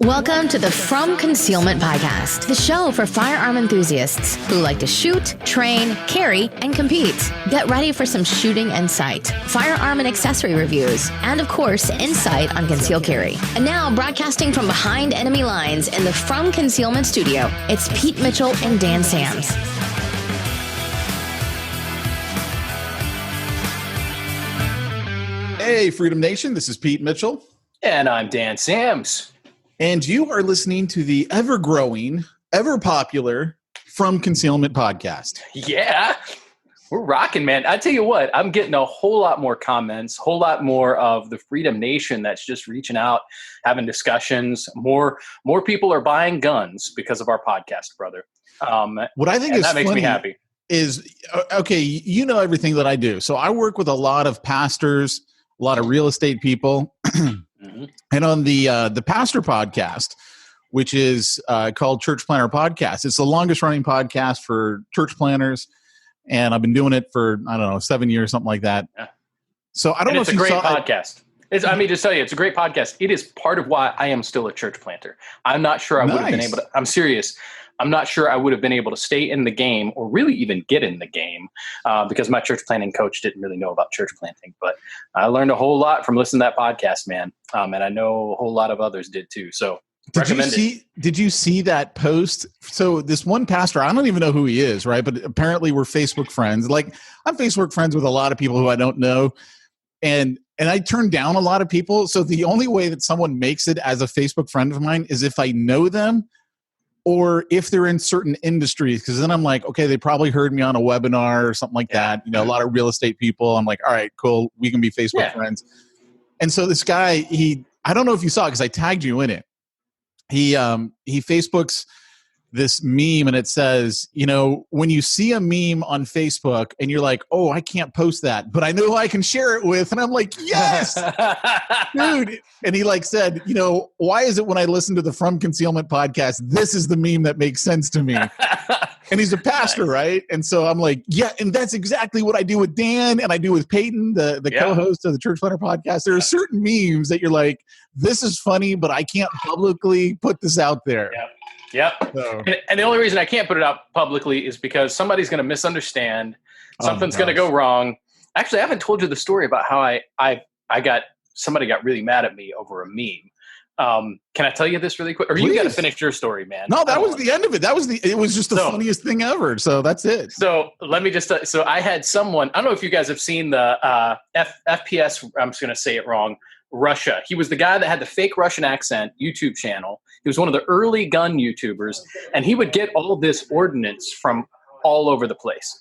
Welcome to the From Concealment Podcast, the show for firearm enthusiasts who like to shoot, train, carry, and compete. Get ready for some shooting insight, firearm and accessory reviews, and of course, insight on concealed carry. And now, broadcasting from behind enemy lines in the From Concealment studio, it's Pete Mitchell and Dan Sams. Hey, Freedom Nation, this is Pete Mitchell. And I'm Dan Sams. And you are listening to the ever-growing, ever-popular From Concealment Podcast. Yeah, we're rocking, man. I tell you what, I'm getting a whole lot more comments, whole lot more of the Freedom Nation that's just reaching out, having discussions. More people are buying guns because of our podcast, brother. What I think is that makes funny me happy. Is, okay, you know everything that I do. So I work with a lot of pastors, a lot of real estate people. Mm-hmm. And on the Pastor Podcast, which is called Church Planner Podcast, it's the longest running podcast for church planners, and I've been doing it for 7 years, something like that. Yeah. So I don't know if you saw. It's a great podcast. I mean, just tell you, it's a great podcast. It is part of why I am still a church planter. I'm not sure I would have been able to. I'm serious. I'm not sure I would have been able to stay in the game or really even get in the game because my church planting coach didn't really know about church planting. But I learned a whole lot from listening to that podcast, man. And I know a whole lot of others did too. So did you see that post? So this one pastor, I don't even know who he is, right? But apparently we're Facebook friends. Like, I'm Facebook friends with a lot of people who I don't know. And I turn down a lot of people. So the only way that someone makes it as a Facebook friend of mine is if I know them, or if they're in certain industries, because then I'm like, okay, they probably heard me on a webinar or something like that. You know, a lot of real estate people. I'm like, all right, cool. We can be Facebook friends. And so this guy, I don't know if you saw it because I tagged you in it. He Facebooks this meme and it says, you know, when you see a meme on Facebook and you're like, oh, I can't post that, but I know who I can share it with. And I'm like, yes, dude. And he said, you know, why is it when I listen to the From Concealment Podcast, this is the meme that makes sense to me? And he's a pastor, right? And so I'm like, yeah, and that's exactly what I do with Dan and I do with Peyton, the co-host of the Church Planner Podcast. There are certain memes that you're like, this is funny, but I can't publicly put this out there. Yep. So. And the only reason I can't put it out publicly is because somebody's going to misunderstand. Something's going to go wrong. Actually, I haven't told you the story about how somebody got really mad at me over a meme. Can I tell you this really quick? Or you got to finish your story, man. No, that was the end of it. It was just the funniest thing ever. So that's it. So let me just, so I had someone, I don't know if you guys have seen the FPS, I'm just going to say it wrong, Russia. He was the guy that had the fake Russian accent YouTube channel. He was one of the early gun YouTubers, and he would get all this ordnance from all over the place.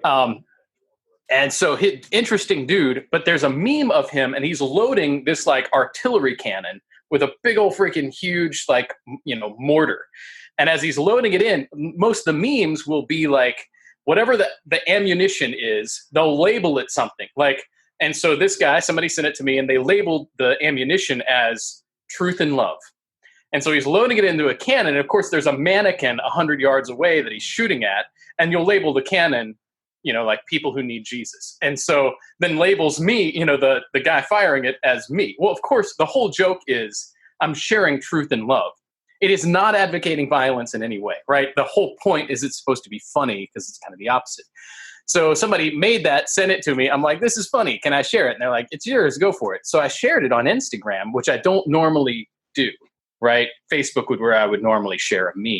And so interesting dude, but there's a meme of him and he's loading this artillery cannon with a big old freaking huge, mortar. And as he's loading it in, most of the memes will be whatever the ammunition is, they'll label it something and so this guy, somebody sent it to me and they labeled the ammunition as truth and love. And so he's loading it into a cannon. And of course, there's a mannequin 100 yards away that he's shooting at. And you'll label the cannon, people who need Jesus. And so then labels me, the guy firing it as me. Well, of course, the whole joke is I'm sharing truth and love. It is not advocating violence in any way, right? The whole point is it's supposed to be funny because it's kind of the opposite. So somebody made that, sent it to me. I'm like, this is funny. Can I share it? And they're like, it's yours. Go for it. So I shared it on Instagram, which I don't normally do, right? Facebook would where I would normally share a meme.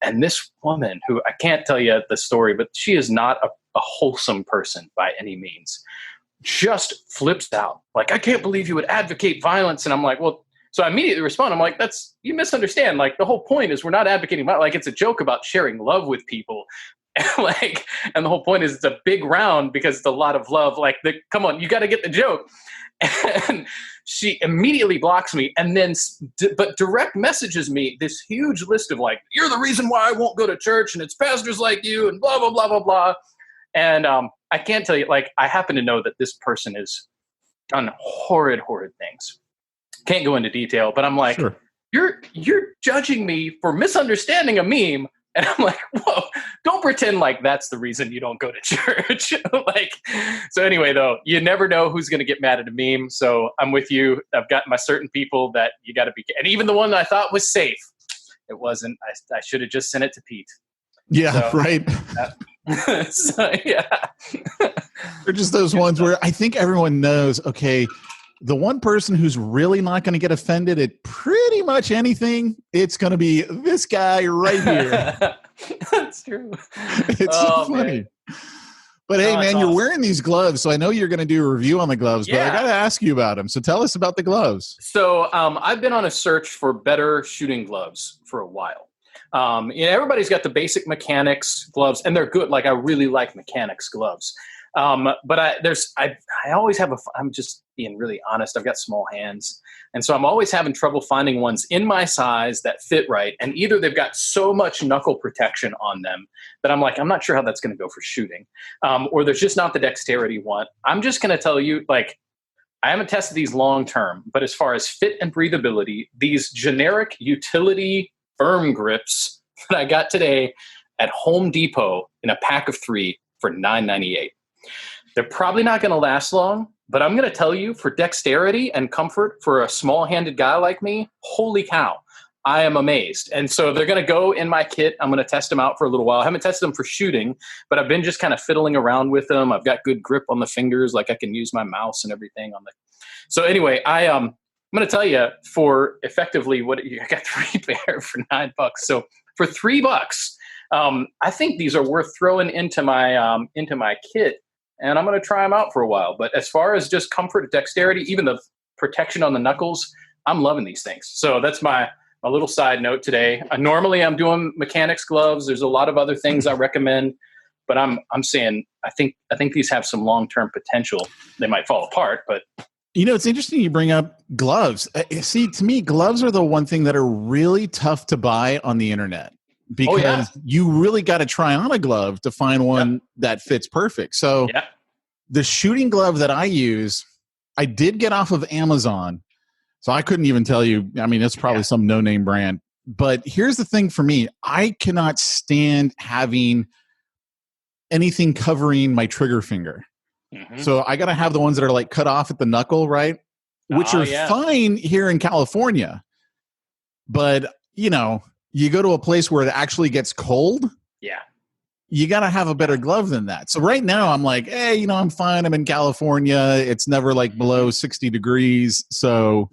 And this woman who I can't tell you the story, but she is not a wholesome person by any means, just flips out. I can't believe you would advocate violence. And I'm like, well, so I immediately respond. I'm like, you misunderstand. The whole point is we're not advocating violence. It's a joke about sharing love with people. And the whole point is it's a big round because it's a lot of love. Come on, you got to get the joke. And she immediately blocks me and then, but direct messages me this huge list of you're the reason why I won't go to church and it's pastors like you and blah, blah, blah, blah, blah. And I can't tell you, I happen to know that this person has done horrid things. Can't go into detail, but I'm like, sure. You're judging me for misunderstanding a meme. And I'm like, whoa, don't pretend like that's the reason you don't go to church. Like, so anyway, though, you never know who's going to get mad at a meme. So I'm with you. I've got my certain people that you got to be, and even the one that I thought was safe, it wasn't. I should have just sent it to Pete. Yeah, so, right. So, yeah. They're just those ones where I think everyone knows, okay, the one person who's really not going to get offended at pretty much anything, it's going to be this guy right here. That's true. It's so funny. Man. But hey, man, you're wearing these gloves, so I know you're going to do a review on the gloves, but I got to ask you about them. So tell us about the gloves. So I've been on a search for better shooting gloves for a while. Everybody's got the basic mechanics gloves, and they're good. Like, I really like mechanics gloves. But I always have I'm just being really honest. I've got small hands. And so I'm always having trouble finding ones in my size that fit right. And either they've got so much knuckle protection on them that I'm like, I'm not sure how that's going to go for shooting. Or there's just not the dexterity one. I'm just going to tell you, like, I haven't tested these long term, but as far as fit and breathability, these generic utility firm grips that I got today at Home Depot in a pack of 3 for $9.98. They're probably not going to last long, but I'm going to tell you, for dexterity and comfort for a small-handed guy like me, holy cow, I am amazed. And so they're going to go in my kit. I'm going to test them out for a little while. I haven't tested them for shooting, but I've been just kind of fiddling around with them. I've got good grip on the fingers, like I can use my mouse and everything on the. So anyway, I'm going to tell you, for effectively I got 3 pair for $9. So for $3, I think these are worth throwing into my kit. And I'm going to try them out for a while. But as far as just comfort, dexterity, even the protection on the knuckles, I'm loving these things. So that's my little side note today. Normally I'm doing mechanics gloves. There's a lot of other things I recommend, but I'm saying I think these have some long-term potential. They might fall apart, but it's interesting you bring up gloves. See, to me, gloves are the one thing that are really tough to buy on the internet. Because you really got to try on a glove to find one that fits perfect. So the shooting glove that I use, I did get off of Amazon. So I couldn't even tell you. I mean, it's probably some no-name brand. But here's the thing for me. I cannot stand having anything covering my trigger finger. Mm-hmm. So I got to have the ones that are like cut off at the knuckle, right? Which are fine here in California. But, you go to a place where it actually gets cold. Yeah. You got to have a better glove than that. So right now I'm like, hey, I'm fine. I'm in California. It's never like below 60 degrees. So,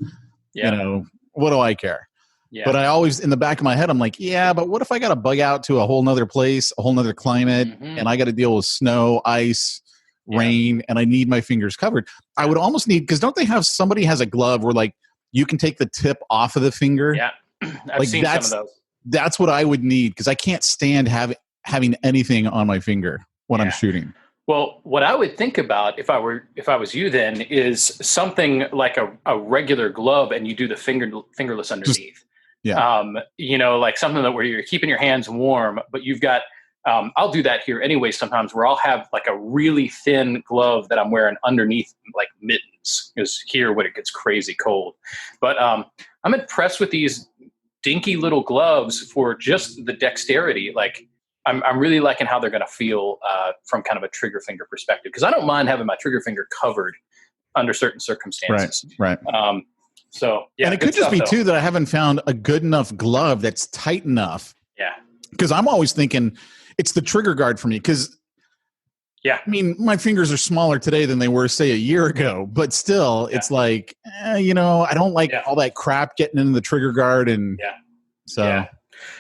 what do I care? Yeah. But I always, in the back of my head, I'm like, but what if I got to bug out to a whole nother place, a whole nother climate, and I got to deal with snow, ice, rain, and I need my fingers covered. I would almost need, because don't they have, somebody has a glove where like you can take the tip off of the finger? Yeah. I've seen some of those. That's what I would need, because I can't stand having anything on my finger when I'm shooting. Well, what I would think about if I was you then is something like a regular glove, and you do the fingerless underneath. Like something where you're keeping your hands warm, but you've got. I'll do that here anyway sometimes, where I'll have like a really thin glove that I'm wearing underneath like mittens, because here when it gets crazy cold. But I'm impressed with these dinky little gloves for just the dexterity. Like I'm really liking how they're going to feel from kind of a trigger finger perspective, because I don't mind having my trigger finger covered under certain circumstances. Right. So and it could just be too that I haven't found a good enough glove that's tight enough. Yeah. Because I'm always thinking it's the trigger guard for me. Because I mean, my fingers are smaller today than they were, say, a year ago. But still, it's like, I don't like all that crap getting into the trigger guard. And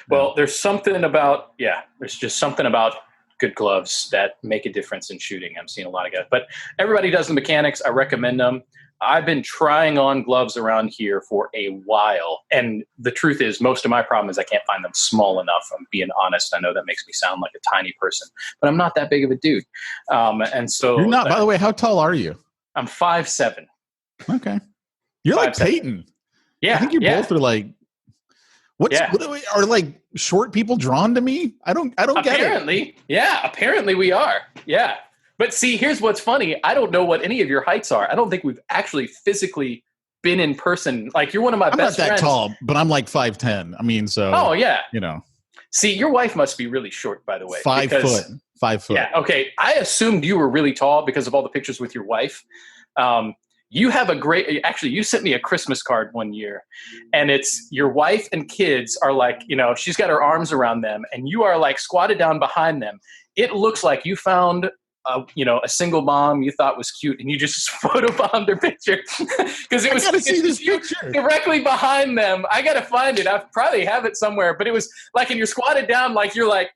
well, there's something about, there's just something about good gloves that make a difference in shooting. I'm seeing a lot of guys. But everybody does the mechanics. I recommend them. I've been trying on gloves around here for a while. And the truth is, most of my problem is I can't find them small enough. I'm being honest. I know that makes me sound like a tiny person, but I'm not that big of a dude. And so you're not, by the way, how tall are you? I'm 5'7". Okay. You're 5'7". Like Peyton. Yeah. I think you both are like, what are like short people drawn to me? I don't get it. Apparently. Yeah. Apparently we are. Yeah. But see, here's what's funny. I don't know what any of your heights are. I don't think we've actually physically been in person. Like, you're one of my best friends. I'm not that tall, but I'm like 5'10". I mean, so. Oh, yeah. See, your wife must be really short, by the way. 5 foot. 5 foot. Yeah. Okay. I assumed you were really tall because of all the pictures with your wife. You have actually, you sent me a Christmas card one year, and it's your wife and kids are like, she's got her arms around them, and you are like squatted down behind them. It looks like you found a single mom you thought was cute, and you just photobombed their picture because it was see this picture directly behind them. I gotta find it. I probably have it somewhere, but it was like, and you're squatted down, like you're like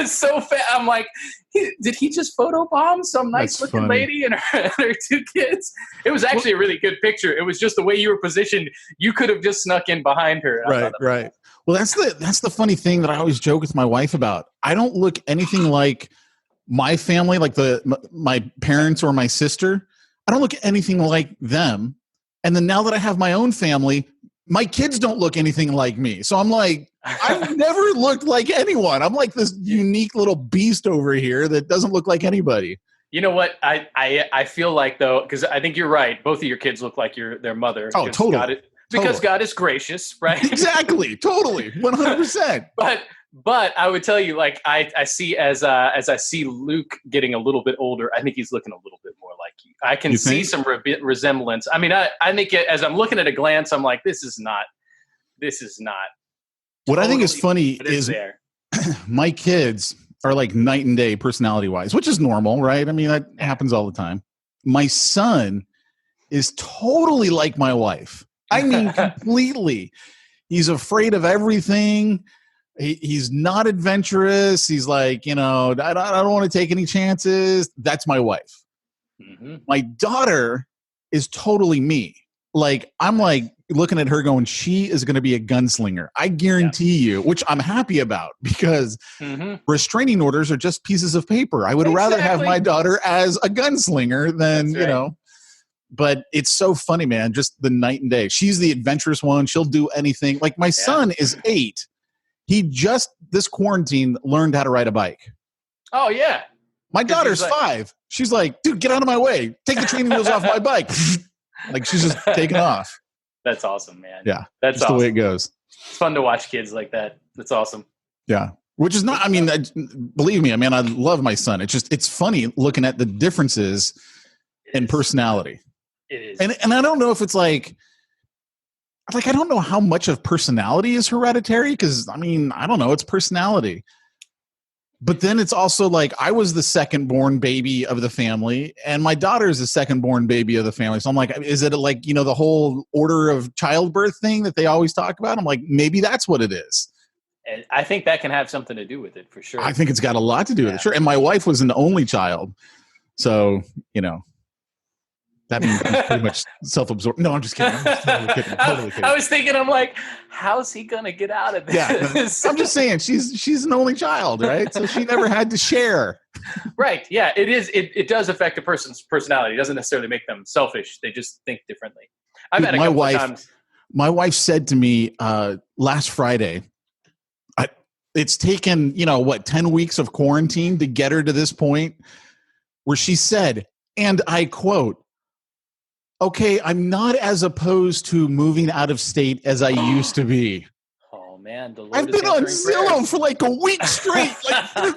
so fat. I'm like, did he just photobomb some nice looking lady and her 2 kids? It was actually a really good picture. It was just the way you were positioned. You could have just snuck in behind her. Right. Well, that's the funny thing that I always joke with my wife about. I don't look anything like my family, like my parents or my sister. I don't look anything like them. And then now that I have my own family, my kids don't look anything like me. So I'm like, I've never looked like anyone. I'm like this unique little beast over here that doesn't look like anybody. You know what? I feel like, though, because I think you're right. Both of your kids look like their mother. Oh, totally. Because God is gracious, right? Exactly. Totally. 100%. But I would tell you, like, I see as I see Luke getting a little bit older, I think he's looking a little bit more like you. I can see some resemblance. I mean, I think as I'm looking at a glance, I'm like, this is not. What I think is funny is my kids are like night and day personality wise, which is normal, right? I mean, that happens all the time. My son is totally like my wife. I mean, completely. He's afraid of everything. He's not adventurous. He's like, I don't want to take any chances. That's my wife. Mm-hmm. My daughter is totally me. Like, I'm like looking at her going, she is going to be a gunslinger. I guarantee you, which I'm happy about because restraining orders are just pieces of paper. I would rather have my daughter as a gunslinger than, but it's so funny, man. Just the night and day. She's the adventurous one. She'll do anything. Like my son is 8. He just this quarantine learned how to ride a bike. Oh, yeah. My daughter's 5. She's like, dude, get out of my way. Take the training wheels off my bike. Like she's just taking off. That's awesome, man. Yeah. That's just awesome. The way it goes. It's fun to watch kids like that. That's awesome. Yeah. Which is not, I mean, believe me, I mean, I love my son. It's funny looking at the differences in personality. It is. And I don't know if it's like, I don't know how much of personality is hereditary because, I mean, I don't know. It's personality. But then it's also like I was the second born baby of the family and my daughter is the second born baby of the family. So I'm like, is it like, the whole order of childbirth thing that they always talk about? I'm like, maybe that's what it is. And I think that can have something to do with it for sure. I think it's got a lot to do with it. Sure. And my wife was an only child. So, that means pretty much self-absorbed. No, I'm just kidding. Totally kidding. I was thinking, I'm like, how's he going to get out of this? Yeah, I'm just saying she's an only child, right? So she never had to share. Right. Yeah, it is. It does affect a person's personality. It doesn't necessarily make them selfish. They just think differently. I've had a couple of times. My wife said to me last Friday, it's taken, 10 weeks of quarantine to get her to this point where she said, and I quote, okay, I'm not as opposed to moving out of state as I used to be. Oh, man. I've been on Zillow for like a week straight. Like,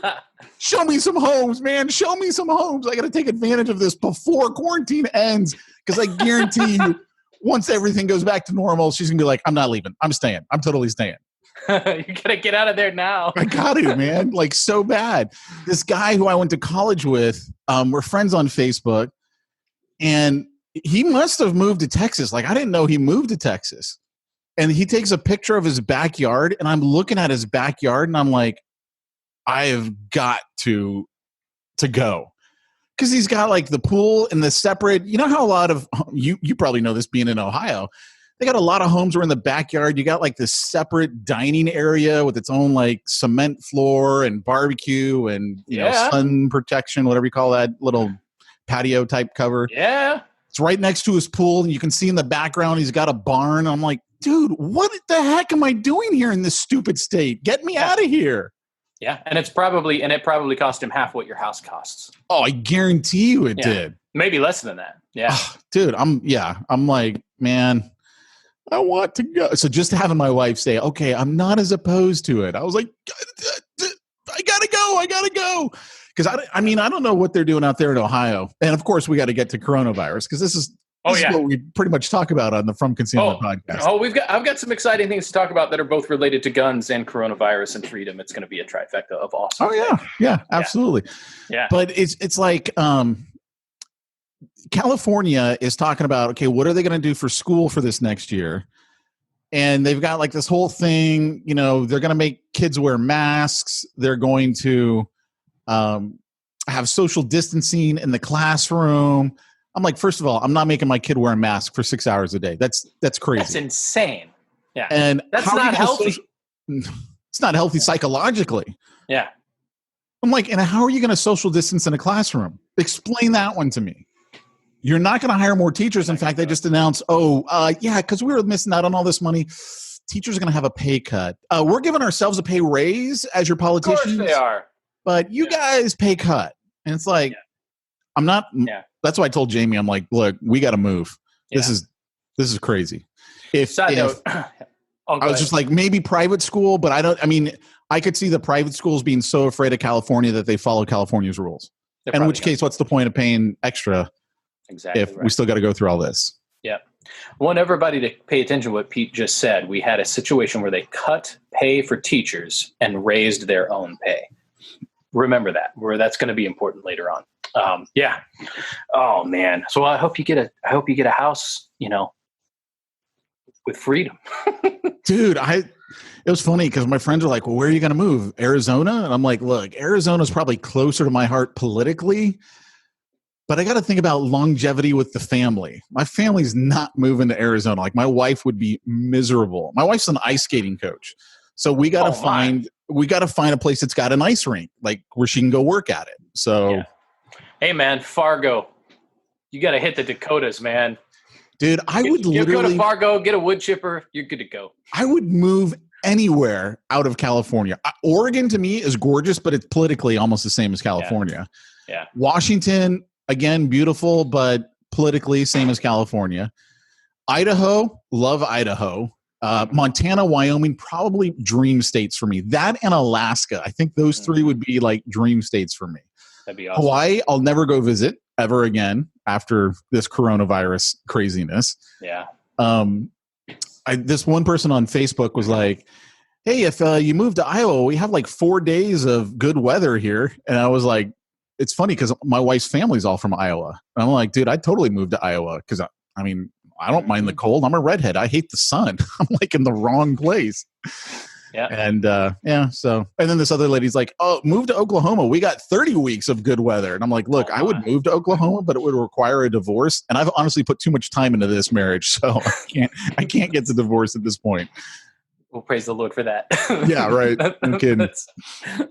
show me some homes, man. Show me some homes. I got to take advantage of this before quarantine ends because I guarantee you, once everything goes back to normal, she's going to be like, I'm not leaving. I'm staying. I'm totally staying. You got to get out of there now. I got to, man. Like so bad. This guy who I went to college with, we're friends on Facebook, and he must have moved to Texas. Like, I didn't know he moved to Texas. And he takes a picture of his backyard, and I'm looking at his backyard, and I'm like, I have got to go. Because he's got, like, the pool and the separate – you know how a lot of – you probably know this being in Ohio. They got a lot of homes where in the backyard you got, like, this separate dining area with its own, like, cement floor and barbecue and, you know, sun protection, whatever you call that little patio type cover. Yeah. It's right next to his pool, and you can see in the background he's got a barn. I'm like, dude, what the heck am I doing here in this stupid state? Get me out of here. Yeah, and it probably cost him half what your house costs. Oh, I guarantee you it did. Maybe less than that. Yeah. Dude, I'm like, man, I want to go. So just having my wife say, okay, I'm not as opposed to it. I was like, I gotta go. Because I mean, I don't know what they're doing out there in Ohio. And of course, we got to get to coronavirus because this is what we pretty much talk about on the From Concealment podcast. I've got some exciting things to talk about that are both related to guns and coronavirus and freedom. It's going to be a trifecta of awesome. Oh yeah, absolutely. Yeah. But it's like California is talking about, okay, what are they going to do for school for this next year? And they've got like this whole thing, you know, they're going to make kids wear masks. They're going to have social distancing in the classroom. I'm like, first of all, I'm not making my kid wear a mask for 6 hours a day. That's crazy. That's insane. Yeah. And that's not healthy. It's not healthy psychologically. Yeah. I'm like, and how are you going to social distance in a classroom? Explain that one to me. You're not going to hire more teachers. In fact, they just announced, because we were missing out on all this money. Teachers are going to have a pay cut. We're giving ourselves a pay raise as your politicians. Of course they are. But you guys pay cut. And it's like, I'm not. Yeah. That's why I told Jamie, I'm like, look, we got to move. Yeah. This is crazy. I was just like, maybe private school, but I could see the private schools being so afraid of California that they follow California's rules. In which case, what's the point of paying extra? Exactly. If we still got to go through all this. Yeah. I want everybody to pay attention to what Pete just said. We had a situation where they cut pay for teachers and raised their own pay. Remember that, where that's going to be important later on. Yeah. Oh man. So I hope you get a house, you know, with freedom. Dude, it was funny because my friends are like, well, where are you going to move? Arizona? And I'm like, look, Arizona's probably closer to my heart politically, but I got to think about longevity with the family. My family's not moving to Arizona. Like my wife would be miserable. My wife's an ice skating coach. So we got to find a place that's got an ice rink, like where she can go work at it. So, yeah. Hey man, Fargo, you got to hit the Dakotas, man. Dude, I would literally go to Fargo, get a wood chipper. You're good to go. I would move anywhere out of California. Oregon to me is gorgeous, but it's politically almost the same as California. Yeah. Washington, again, beautiful, but politically same as California. Idaho, love Idaho. Montana, Wyoming, probably dream states for me. That and Alaska. I think those three would be like dream states for me. That'd be awesome. Hawaii, I'll never go visit ever again after this coronavirus craziness. Yeah. This one person on Facebook was like, hey, if you move to Iowa, we have like 4 days of good weather here. And I was like, it's funny because my wife's family's all from Iowa. And I'm like, dude, I'd totally move to Iowa because, I don't mind the cold. I'm a redhead. I hate the sun. I'm like in the wrong place. Yeah. And and then this other lady's like, oh, move to Oklahoma. We got 30 weeks of good weather. And I'm like, look, I would move to Oklahoma, but it would require a divorce. And I've honestly put too much time into this marriage. So I can't get to divorce at this point. Well, praise the Lord for that. Yeah, right. I'm kidding.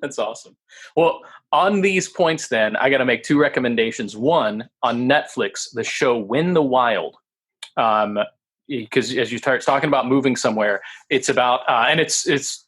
That's awesome. Well, on these points then, I got to make two recommendations. One, on Netflix, the show Win the Wild. Because as you start talking about moving somewhere, it's about and it's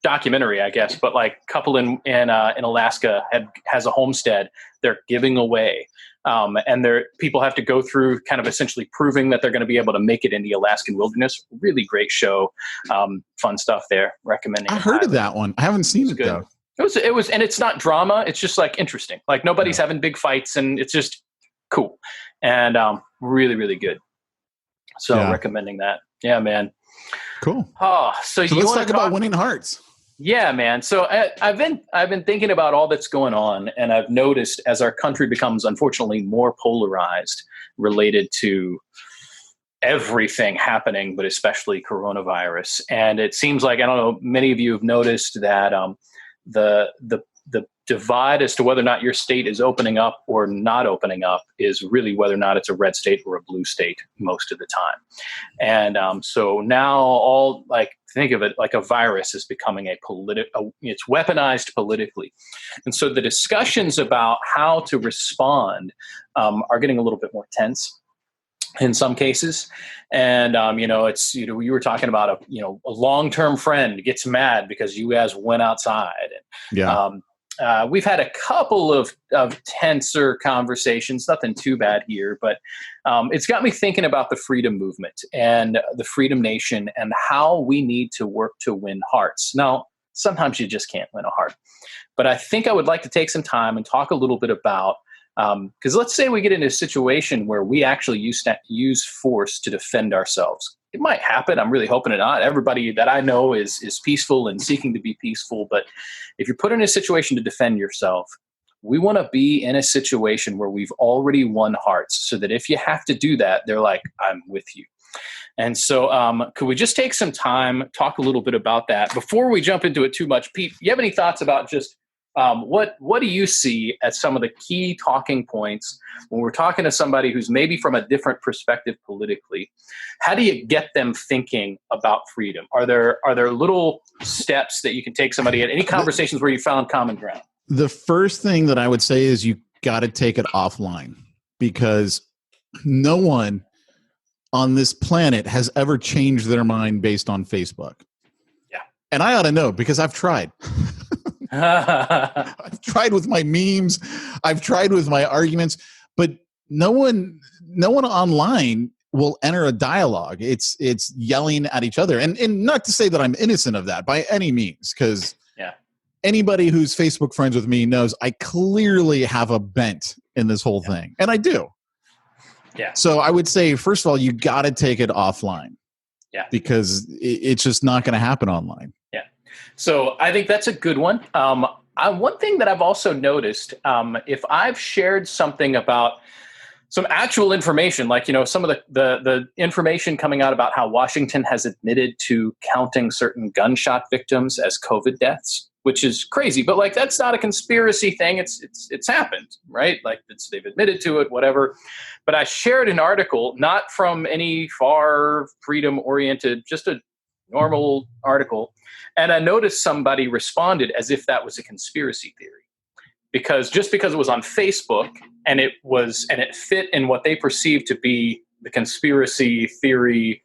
documentary, I guess, but like couple in Alaska has a homestead they're giving away, and people have to go through kind of essentially proving that they're going to be able to make it in the Alaskan wilderness. Really great show, fun stuff there. Recommending. I heard of that one. I haven't seen it though. It was, and it's not drama. It's just like interesting. Like nobody's having big fights, and it's just cool and really really good. So recommending that. Yeah, man. Cool. Oh, so you let's want talk about winning hearts. Yeah, man. So I've been thinking about all that's going on, and I've noticed as our country becomes unfortunately more polarized related to everything happening, but especially coronavirus. And it seems like, I don't know, many of you have noticed that the divide as to whether or not your state is opening up or not opening up is really whether or not it's a red state or a blue state most of the time. And so now think of it like a virus is becoming it's weaponized politically. And so the discussions about how to respond are getting a little bit more tense in some cases. And, you were talking about a long-term friend gets mad because you guys went outside. And, we've had a couple of tenser conversations, nothing too bad here, but it's got me thinking about the freedom movement and the Freedom Nation and how we need to work to win hearts. Now, sometimes you just can't win a heart, but I think I would like to take some time and talk a little bit about, because let's say we get into a situation where we actually use force to defend ourselves. It might happen. I'm really hoping it not. Everybody that I know is peaceful and seeking to be peaceful. But if you're put in a situation to defend yourself, we want to be in a situation where we've already won hearts so that if you have to do that, they're like, I'm with you. And so could we just take some time, talk a little bit about that before we jump into it too much? Pete, you have any thoughts about just what do you see as some of the key talking points when we're talking to somebody who's maybe from a different perspective politically? How do you get them thinking about freedom? Are there little steps that you can take somebody at any conversations where you found common ground? The first thing that I would say is you got to take it offline, because no one on this planet has ever changed their mind based on Facebook. Yeah. And I ought to know, because I've tried. I've tried with my memes. I've tried with my arguments, but no one online will enter a dialogue. It's yelling at each other. And not to say that I'm innocent of that by any means, because anybody who's Facebook friends with me knows I clearly have a bent in this whole thing. And I do. Yeah. So I would say, first of all, you got to take it offline. Yeah. Because it's just not going to happen online. Yeah. So I think that's a good one. One thing that I've also noticed, if I've shared something about some actual information, like, some of the information coming out about how Washington has admitted to counting certain gunshot victims as COVID deaths, which is crazy, but like, that's not a conspiracy thing. It's happened, right? Like they've admitted to it, whatever. But I shared an article, not from any far freedom oriented, just a normal article. And I noticed somebody responded as if that was a conspiracy theory, because it was on Facebook and it fit in what they perceived to be the conspiracy theory,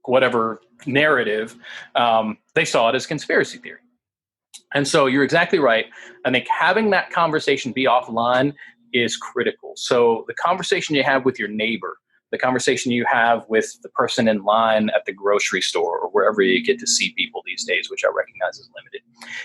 whatever narrative, they saw it as conspiracy theory. And so you're exactly right. I think having that conversation be offline is critical. So the conversation you have with your neighbor, the conversation you have with the person in line at the grocery store or wherever you get to see people these days, which I recognize is limited.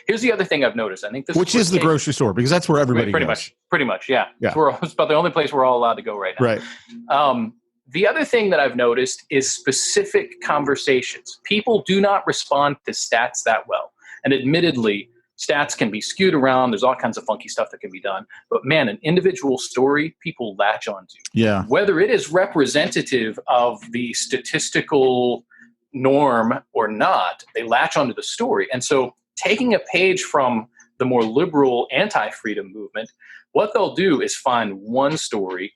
Here's the other thing I've noticed. I think which is the grocery store, because that's where everybody goes. Pretty much. Yeah. It's about the only place we're all allowed to go right now. Right. The other thing that I've noticed is specific conversations. People do not respond to stats that well. And admittedly, stats can be skewed around. There's all kinds of funky stuff that can be done. But man, an individual story, people latch onto. Yeah. Whether it is representative of the statistical norm or not, they latch onto the story. And so taking a page from the more liberal anti-freedom movement, what they'll do is find one story.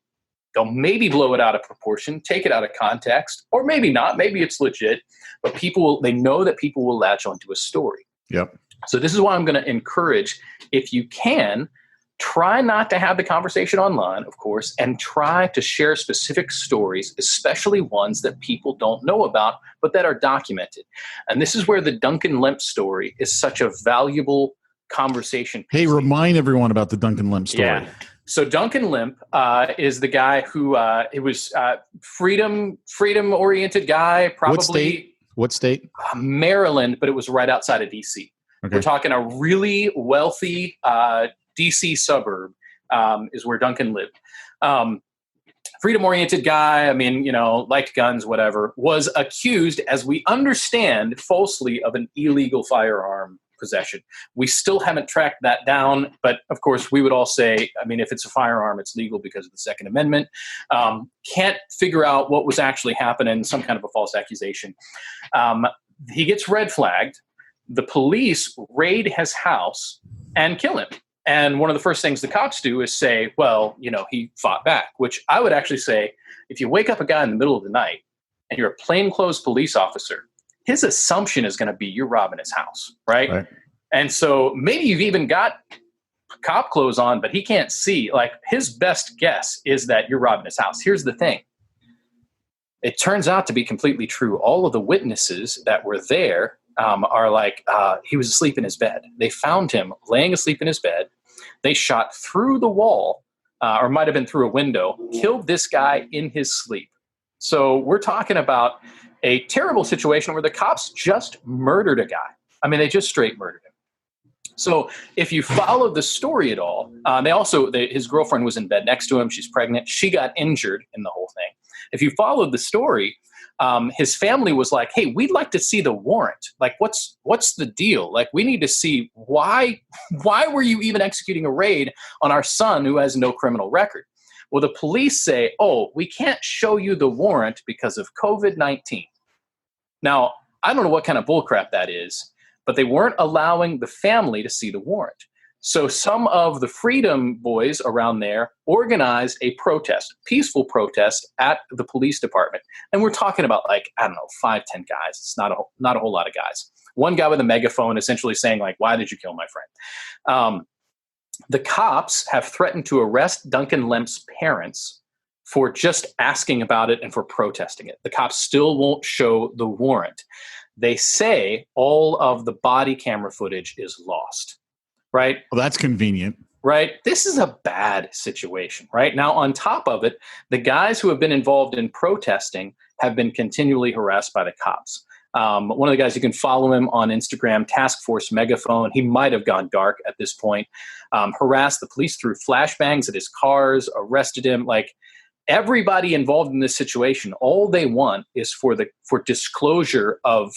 They'll maybe blow it out of proportion, take it out of context, or maybe not. Maybe it's legit, but they know that people will latch onto a story. Yep. So this is why I'm going to encourage, if you can, try not to have the conversation online, of course, and try to share specific stories, especially ones that people don't know about, but that are documented. And this is where the Duncan Lemp story is such a valuable conversation piece. Hey, remind everyone about the Duncan Lemp story. Yeah. So Duncan Lemp is the guy who it was freedom-oriented guy, probably. What state? Maryland, but it was right outside of D.C. Okay. We're talking a really wealthy D.C. suburb is where Duncan lived. Freedom-oriented guy, liked guns, whatever, was accused, as we understand, falsely of an illegal firearm possession. We still haven't tracked that down, but of course we would all say, if it's a firearm, it's legal because of the Second Amendment. Can't figure out what was actually happening, some kind of a false accusation. He gets red flagged. The police raid his house and kill him. And one of the first things the cops do is say, well, he fought back, which I would actually say, if you wake up a guy in the middle of the night and you're a plainclothes police officer, his assumption is going to be you're robbing his house, right? And so maybe you've even got cop clothes on, but he can't see. Like, his best guess is that you're robbing his house. Here's the thing. It turns out to be completely true. All of the witnesses that were there are like, he was asleep in his bed. They found him laying asleep in his bed. They shot through the wall, or might have been through a window, killed this guy in his sleep. So we're talking about a terrible situation where the cops just murdered a guy. I mean, they just straight murdered him. So if you follow the story at all, his girlfriend was in bed next to him. She's pregnant. She got injured in the whole thing. If you followed the story, his family was like, hey, we'd like to see the warrant. Like, what's the deal? Like, we need to see why were you even executing a raid on our son who has no criminal record? Well, the police say, oh, we can't show you the warrant because of COVID-19. Now, I don't know what kind of bullcrap that is, but they weren't allowing the family to see the warrant. So some of the Freedom boys around there organized a protest, peaceful protest at the police department. And we're talking about 5, 10 guys. It's not a whole lot of guys. One guy with a megaphone essentially saying why did you kill my friend? The cops have threatened to arrest Duncan Lemp's parents for just asking about it and for protesting it. The cops still won't show the warrant. They say all of the body camera footage is lost, right? Well, that's convenient. Right? This is a bad situation, right? Now, on top of it, the guys who have been involved in protesting have been continually harassed by the cops. One of the guys, you can follow him on Instagram, Task Force Megaphone. He might have gone dark at this point. Harassed the police through flashbangs at his cars, arrested him. Everybody involved in this situation, all they want is for disclosure of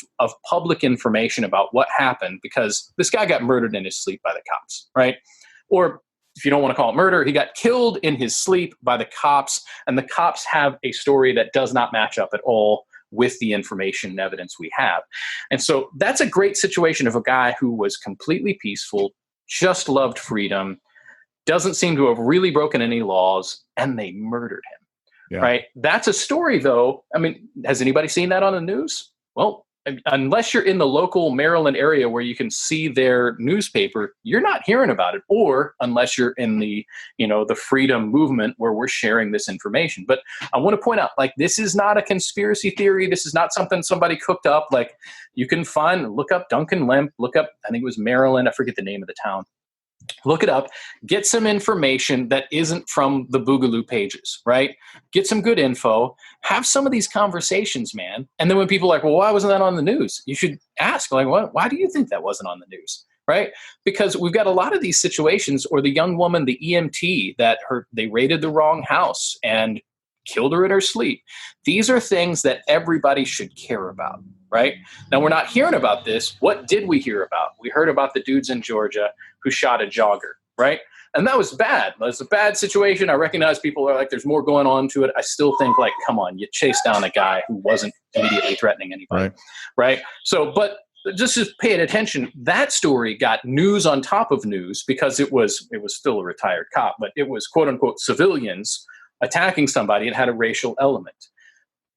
public information about what happened, because this guy got murdered in his sleep by the cops, right? Or if you don't want to call it murder, he got killed in his sleep by the cops, and the cops have a story that does not match up at all with the information and evidence we have. And so that's a great situation of a guy who was completely peaceful, just loved freedom, doesn't seem to have really broken any laws, and they murdered him. Yeah. Right? That's a story, though. I mean, has anybody seen that on the news? Well, unless you're in the local Maryland area where you can see their newspaper, you're not hearing about it. Or unless you're in the freedom movement where we're sharing this information. But I want to point out, this is not a conspiracy theory. This is not something somebody cooked up. You can look up Duncan Lemp, look up, I think it was Maryland. I forget the name of the town. Look it up, get some information that isn't from the Boogaloo pages, right? Get some good info, have some of these conversations, man. And then when people are like, well, why wasn't that on the news? You should ask, why do you think that wasn't on the news, right? Because we've got a lot of these situations, or the young woman, the EMT, they raided the wrong house and killed her in her sleep. These are things that everybody should care about, right? Now, we're not hearing about this. What did we hear about? We heard about the dudes in Georgia who shot a jogger, right? And that was bad. It was a bad situation. I recognize people are like, there's more going on to it. I still think, come on, you chased down a guy who wasn't immediately threatening anybody, right? So, but just paying attention, that story got news on top of news because it was still a retired cop, but it was quote unquote civilians attacking somebody. It had a racial element.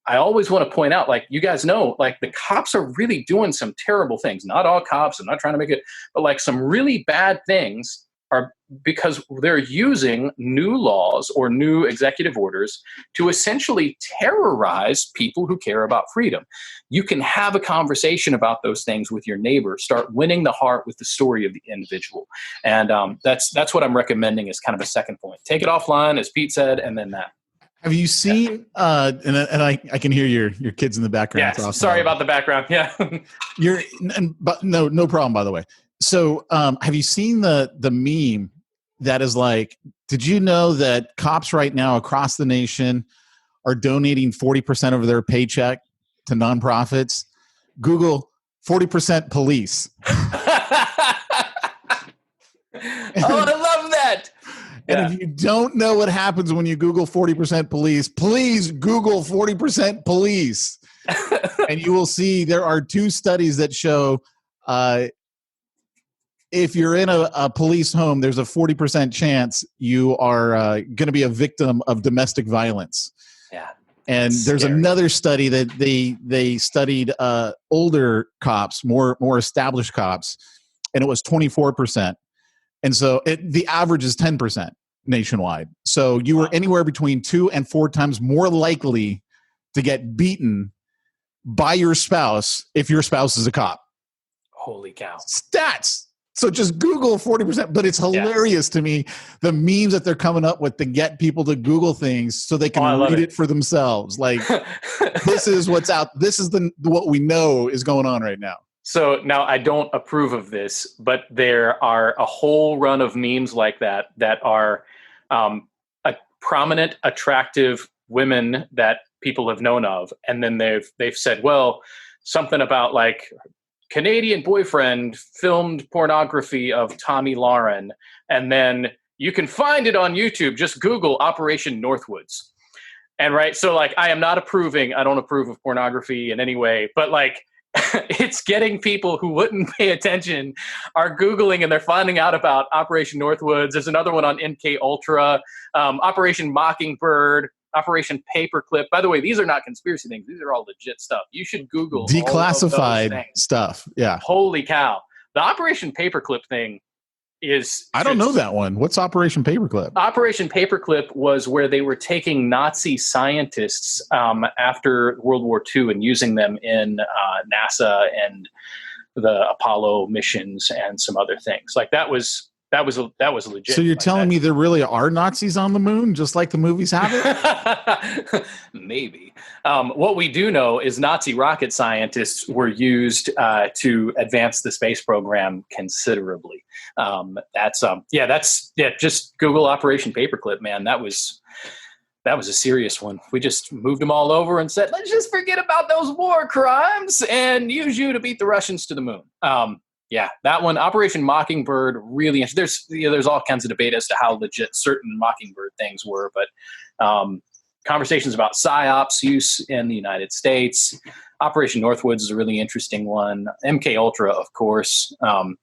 I always want to point out, you guys know, the cops are really doing some terrible things. Not all cops, I'm not trying to make it, but some really bad things are because they're using new laws or new executive orders to essentially terrorize people who care about freedom. You can have a conversation about those things with your neighbor, start winning the heart with the story of the individual. And that's what I'm recommending as kind of a second point. Take it offline, as Pete said, and then that. Have you seen? And I can hear your kids in the background. Yeah, sorry about the background. Yeah, but no problem. By the way, so have you seen the meme that is did you know that cops right now across the nation are donating 40% of their paycheck to nonprofits? Google 40% police. I love that. And if you don't know what happens when you Google 40% police, please Google 40% police. And you will see there are 2 studies that show if you're in a police home, there's a 40% chance you are going to be a victim of domestic violence. Yeah. And there's another study that they studied older cops, more established cops, and it was 24%. And so the average is 10% nationwide. So you were anywhere between 2 and 4 times more likely to get beaten by your spouse if your spouse is a cop. Holy cow. Stats. So just Google 40%, but it's hilarious to me, the memes that they're coming up with to get people to Google things so they can read it for themselves. Like, this is what's out. This is what we know is going on right now. So now I don't approve of this, but there are a whole run of memes like that are a prominent, attractive women that people have known of. And then they've said, well, something about like, Canadian boyfriend filmed pornography of Tommy Lauren, and then you can find it on YouTube. Just Google Operation Northwoods. And right, so like I don't approve of pornography in any way, but like it's getting people who wouldn't pay attention are Googling and they're finding out about Operation Northwoods. There's another one on MK Ultra, Operation Mockingbird, Operation Paperclip. By the way, these are not conspiracy things. These are all legit stuff. You should Google declassified stuff. Yeah. Holy cow. The Operation Paperclip thing is... I don't know that one. What's Operation Paperclip? Operation Paperclip was where they were taking Nazi scientists after World War II and using them in NASA and the Apollo missions and some other things. Like that was legit. So you're telling me there really are Nazis on the moon, just like the movies have it? Maybe. What we do know is Nazi rocket scientists were used to advance the space program considerably. Just Google Operation Paperclip, man. That was a serious one. We just moved them all over and said, let's just forget about those war crimes and use you to beat the Russians to the moon. Yeah, that one, Operation Mockingbird, really interesting. There's all kinds of debate as to how legit certain Mockingbird things were, but conversations about PSYOPs use in the United States. Operation Northwoods is a really interesting one. MK Ultra, of course. And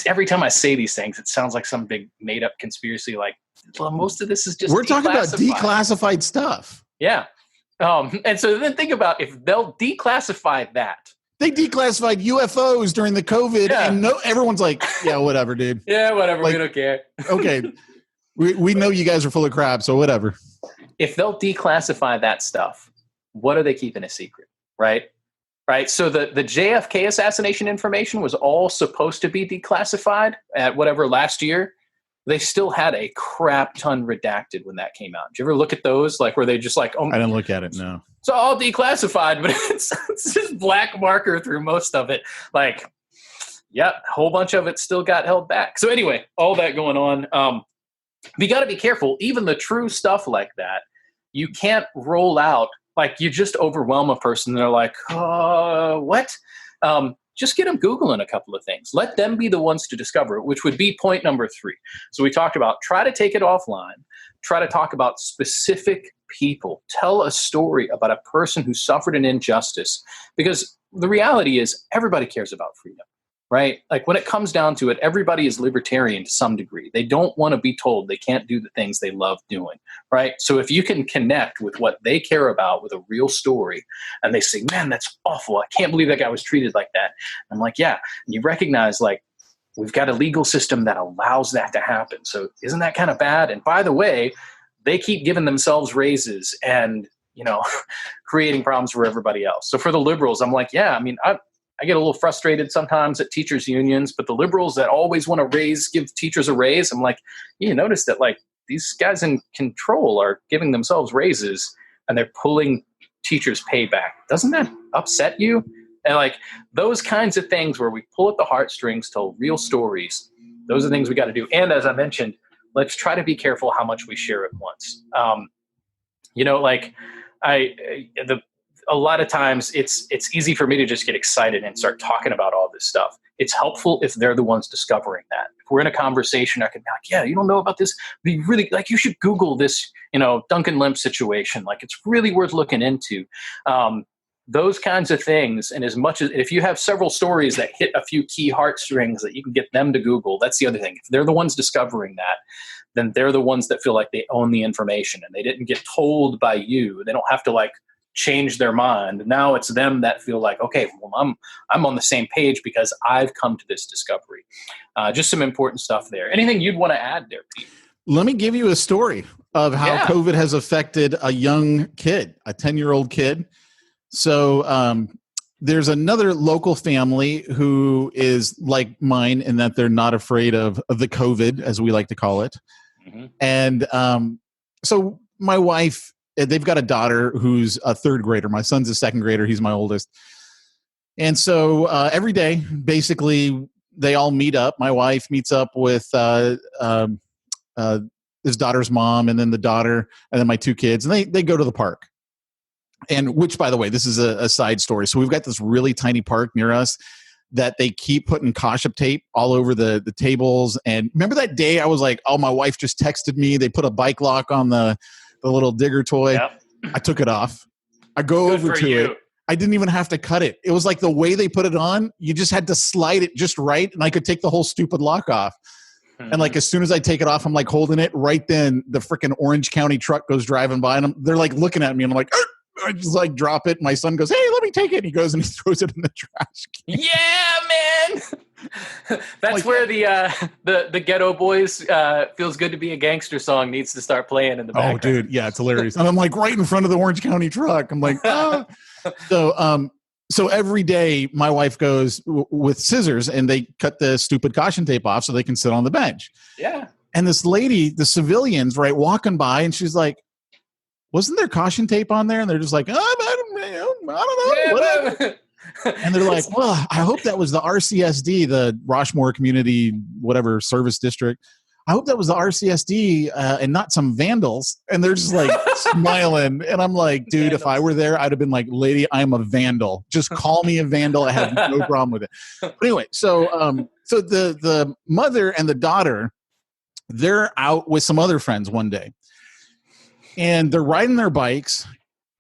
every time I say these things, it sounds like some big made-up conspiracy. Like, well, most of this is just we're talking about declassified stuff. Yeah. And so then think about if they'll declassify that. They declassified UFOs during the COVID, and everyone's like, yeah, whatever, dude. Yeah, whatever. Like, we don't care. Okay. We know you guys are full of crap, so whatever. If they'll declassify that stuff, what are they keeping a secret, right? Right. So the JFK assassination information was all supposed to be declassified at whatever last year. They still had a crap ton redacted when that came out. Did you ever look at those? Like, were they just like, oh, I didn't look at it, no. It's all declassified, but it's just black marker through most of it. Like, yeah, a whole bunch of it still got held back. So anyway, all that going on. You got to be careful. Even the true stuff like that, you can't roll out. Like, you just overwhelm a person. And they're like, what? Just get them Googling a couple of things. Let them be the ones to discover it, which would be point number 3. So we talked about try to take it offline, try to talk about specific people, tell a story about a person who suffered an injustice, because the reality is everybody cares about freedom, right? Like when it comes down to it, everybody is libertarian to some degree. They don't want to be told they can't do the things they love doing, right? So if you can connect with what they care about with a real story and they say, man, that's awful. I can't believe that guy was treated like that. I'm like, yeah. And you recognize like, we've got a legal system that allows that to happen. So isn't that kind of bad? And by the way, they keep giving themselves raises and, creating problems for everybody else. So for the liberals, I'm like, yeah, I mean, I get a little frustrated sometimes at teachers' unions, but the liberals that always want to give teachers a raise, I'm like, you notice that like these guys in control are giving themselves raises and they're pulling teachers' pay back. Doesn't that upset you? And like those kinds of things where we pull at the heartstrings, tell real stories, those are things we got to do. And as I mentioned, let's try to be careful how much we share at once. A lot of times it's easy for me to just get excited and start talking about all this stuff. It's helpful if they're the ones discovering that. If we're in a conversation, I can be like, yeah, you don't know about this? Be really like, you should Google this, Duncan Lemp situation. Like it's really worth looking into. Those kinds of things. And if you have several stories that hit a few key heartstrings that you can get them to Google, that's the other thing. If they're the ones discovering that, then they're the ones that feel like they own the information and they didn't get told by you. They don't have to like change their mind. Now it's them that feel like, okay, well, I'm on the same page because I've come to this discovery. Just some important stuff there. Anything you'd want to add there, Pete? Let me give you a story of how COVID has affected a young kid, a 10-year-old kid. So there's another local family who is like mine in that they're not afraid of the COVID, as we like to call it. Mm-hmm. And so my wife, they've got a daughter who's a third grader. My son's a second grader. He's my oldest. And so every day, basically, they all meet up. My wife meets up with his daughter's mom, and then the daughter, and then my two kids, and they go to the park. And which, by the way, this is a side story. So we've got this really tiny park near us that they keep putting caution tape all over the tables. And remember that day I was like, oh, my wife just texted me. They put a bike lock on the little digger toy. Yep. I took it off. I go over to it. I didn't even have to cut it. It was like the way they put it on, you just had to slide it just right, and I could take the whole stupid lock off. Mm-hmm. And like as soon as I take it off, I'm like holding it. Right then, the freaking Orange County truck goes driving by, and they're like looking at me, and I'm like, I just like drop it. My son goes, "Hey, let me take it." And he goes and he throws it in the trash can. Yeah, man. That's like, where the Ghetto Boys "Feels Good to Be a Gangster" song needs to start playing in the background. Oh, dude, yeah, it's hilarious. And I'm like right in front of the Orange County truck. I'm like, ah. So every day my wife goes with scissors and they cut the stupid caution tape off so they can sit on the bench. Yeah. And this lady, the civilians, right, walking by, and she's like, wasn't there caution tape on there? And they're just like, I don't know. Whatever. And they're like, well, I hope that was the RCSD, the Roshmore Community, whatever service district. I hope that was the RCSD and not some vandals. And they're just like smiling. And I'm like, dude, vandals. If I were there, I'd have been like, lady, I'm a vandal. Just call me a vandal. I have no problem with it. But anyway, so the mother and the daughter, they're out with some other friends one day. And they're riding their bikes.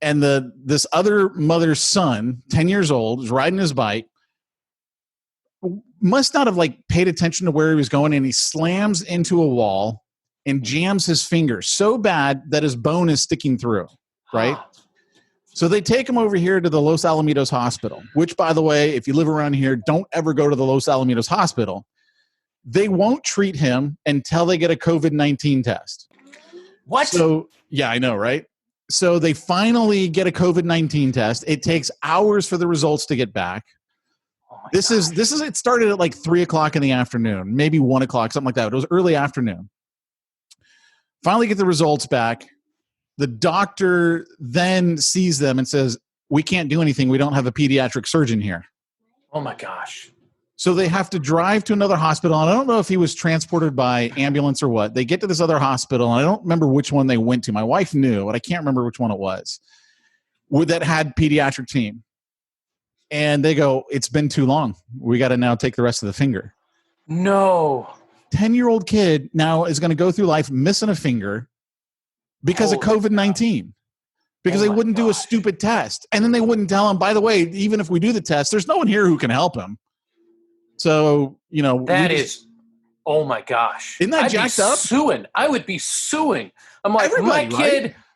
And this other mother's son, 10 years old, is riding his bike. Must not have like paid attention to where he was going, and he slams into a wall and jams his finger so bad that his bone is sticking through, right? So they take him over here to the Los Alamitos Hospital, which, by the way, if you live around here, don't ever go to the Los Alamitos Hospital. They won't treat him until they get a COVID-19 test. What? So, yeah, I know, right? So they finally get a COVID-19 test. It takes hours for the results to get back. This is it started at like 3:00 in the afternoon, maybe 1:00, something like that. It was early afternoon. Finally get the results back. The doctor then sees them and says, we can't do anything. We don't have a pediatric surgeon here. Oh my gosh. So they have to drive to another hospital. And I don't know if he was transported by ambulance or what. They get to this other hospital, and I don't remember which one they went to. My wife knew, but I can't remember which one it was. That had pediatric team. And they go, it's been too long. We got to now take the rest of the finger. No. 10-year-old kid now is going to go through life missing a finger because of COVID-19. Because they wouldn't do a stupid test. And then they wouldn't tell him, by the way, even if we do the test, there's no one here who can help him. So, you know. That is, oh my gosh. Isn't that jacked up? I would be suing. I'm like,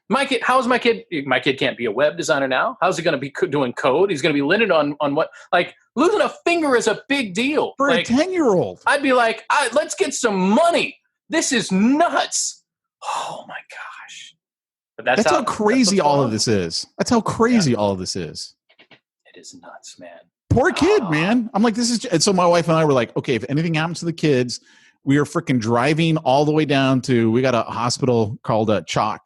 my kid, how's my kid? My kid can't be a web designer now. How's he going to be doing code? He's going to be limited on what? Like, losing a finger is a big deal. For like, a 10-year-old. I'd be like, let's get some money. This is nuts. Oh, my gosh. But that's how crazy all of this is. That's how crazy all of this is. It is nuts, man. Poor kid, man. I'm like, this is. And so my wife and I were like, okay, if anything happens to the kids, we are freaking driving all the way down to, we got a hospital called CHOC.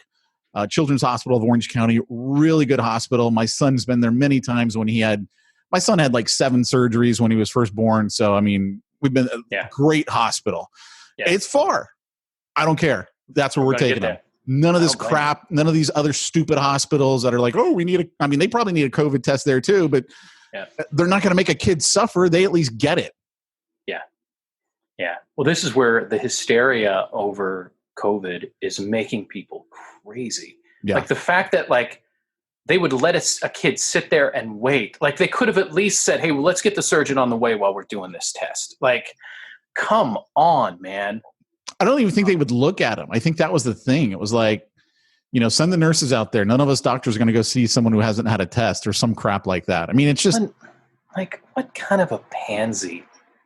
Children's Hospital of Orange County, really good hospital. My son's been there many times my son had like 7 surgeries when he was first born. So, I mean, we've been a great hospital. Yeah. It's far. I don't care. That's where we're taking them. None of this crap, none of these other stupid hospitals that are like, oh, they probably need a COVID test there too, but they're not going to make a kid suffer. They at least get it. Yeah. Yeah. Well, this is where the hysteria over COVID is making people crazy. Yeah. Like the fact that like they would let a kid sit there and wait. Like they could have at least said, hey, well, let's get the surgeon on the way while we're doing this test. Like, come on, man. I don't even think they would look at him. I think that was the thing. It was like, send the nurses out there. None of us doctors are going to go see someone who hasn't had a test or some crap like that. I mean, it's just like, what kind of a pansy?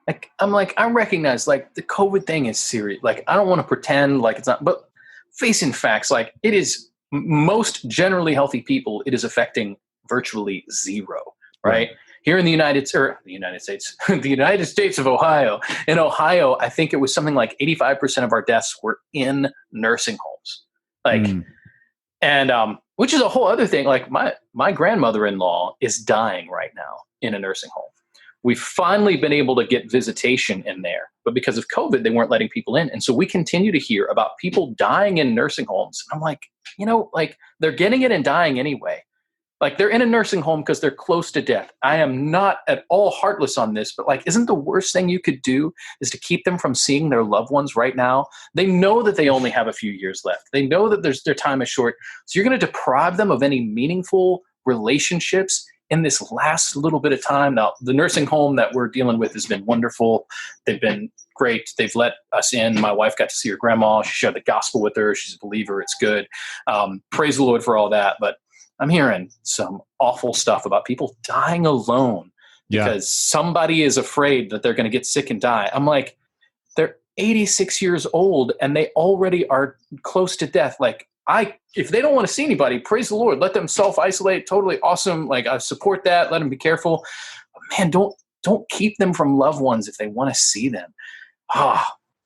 Like, I recognize like the COVID thing is serious. Like, I don't want to pretend like it's not, but facing facts, like it is most generally healthy people, it is affecting virtually zero, right? here in the United States, the United States of Ohio. In Ohio, I think it was something like 85% of our deaths were in nursing homes. Like, and which is a whole other thing. Like my grandmother-in-law is dying right now in a nursing home. We've finally been able to get visitation in there, but because of COVID, they weren't letting people in. And so we continue to hear about people dying in nursing homes. I'm like, like they're getting it and dying anyway. Like they're in a nursing home because they're close to death. I am not at all heartless on this, but like, isn't the worst thing you could do is to keep them from seeing their loved ones right now? They know that they only have a few years left. They know that their time is short. So you're going to deprive them of any meaningful relationships in this last little bit of time. Now, the nursing home that we're dealing with has been wonderful. They've been great. They've let us in. My wife got to see her grandma. She shared the gospel with her. She's a believer. It's good. Praise the Lord for all that. But I'm hearing some awful stuff about people dying alone because somebody is afraid that they're going to get sick and die. I'm like, they're 86 years old and they already are close to death. Like, if they don't want to see anybody, praise the Lord. Let them self-isolate. Totally awesome. Like, I support that. Let them be careful. But man, don't keep them from loved ones if they want to see them.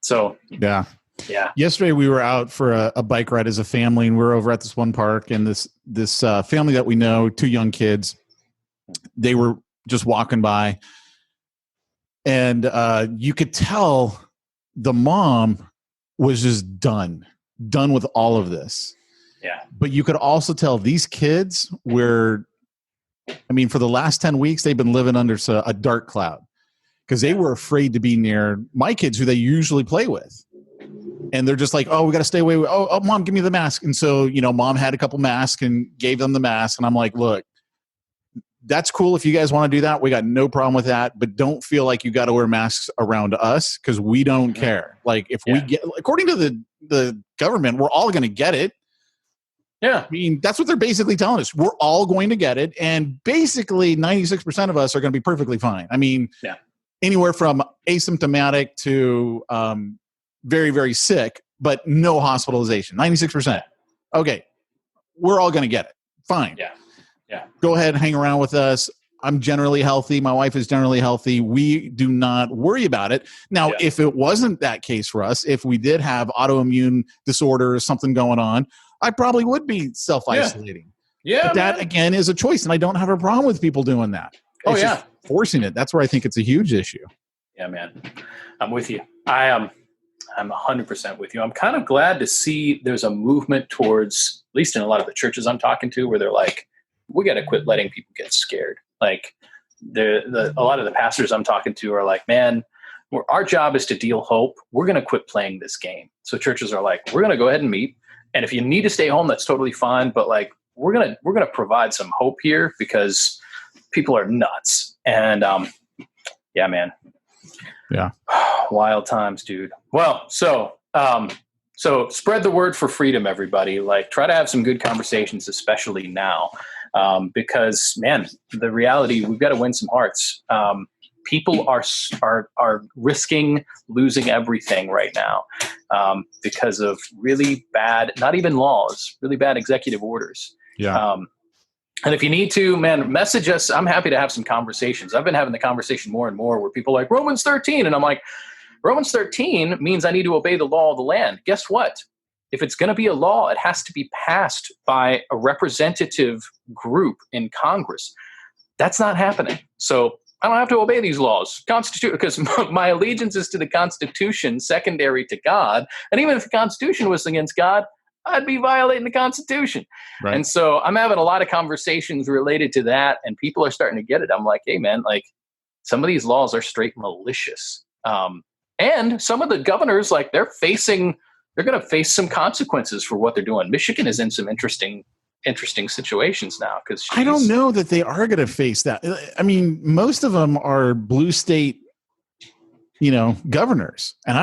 So yeah. Yeah. Yesterday we were out for a bike ride as a family, and we were over at this one park, and this family that we know, two young kids, they were just walking by, and you could tell the mom was just done with all of this. Yeah. But you could also tell these kids were, for the last 10 weeks, they've been living under a dark cloud because they were afraid to be near my kids who they usually play with. And they're just like, oh, we got to stay away. Oh, mom, give me the mask. And so, mom had a couple masks and gave them the mask. And I'm like, look, that's cool. If you guys want to do that, we got no problem with that. But don't feel like you got to wear masks around us because we don't care. Like if we get, according to the government, we're all going to get it. Yeah. That's what they're basically telling us. We're all going to get it. And basically 96% of us are going to be perfectly fine. Anywhere from asymptomatic to very, very sick, but no hospitalization, 96%. Okay. We're all going to get it. Fine. Yeah. Yeah. Go ahead and hang around with us. I'm generally healthy. My wife is generally healthy. We do not worry about it. Now, if it wasn't that case for us, if we did have autoimmune disorder or something going on, I probably would be self-isolating. Yeah. But that, again, is a choice, and I don't have a problem with people doing that. It's just forcing it. That's where I think it's a huge issue. Yeah, man. I'm with you. I'm 100% with you. I'm kind of glad to see there's a movement towards, at least in a lot of the churches I'm talking to, where they're like, we got to quit letting people get scared. Like a lot of the pastors I'm talking to are like, man, our job is to deal hope. We're going to quit playing this game. So churches are like, we're going to go ahead and meet. And if you need to stay home, that's totally fine. But like, we're going to provide some hope here because people are nuts. And yeah, man. Yeah. Wild times, dude. Well, so spread the word for freedom, everybody. Like, try to have some good conversations, especially now, because, man, the reality, we've got to win some hearts. People are risking losing everything right now because of really bad, not even laws, really bad executive orders. Yeah. And if you need to, man, message us. I'm happy to have some conversations. I've been having the conversation more and more where people are like, Romans 13. And I'm like, Romans 13 means I need to obey the law of the land. Guess what? If it's going to be a law, it has to be passed by a representative group in Congress. That's not happening. So I don't have to obey these laws. Because my allegiance is to the Constitution, secondary to God. And even if the Constitution was against God, I'd be violating the Constitution. Right. And so I'm having a lot of conversations related to that, and people are starting to get it. I'm like, hey, man, like, some of these laws are straight malicious. And some of the governors, like, they're going to face some consequences for what they're doing. Michigan is in some interesting situations now. Because I don't know that they are going to face that. Most of them are blue state, governors. And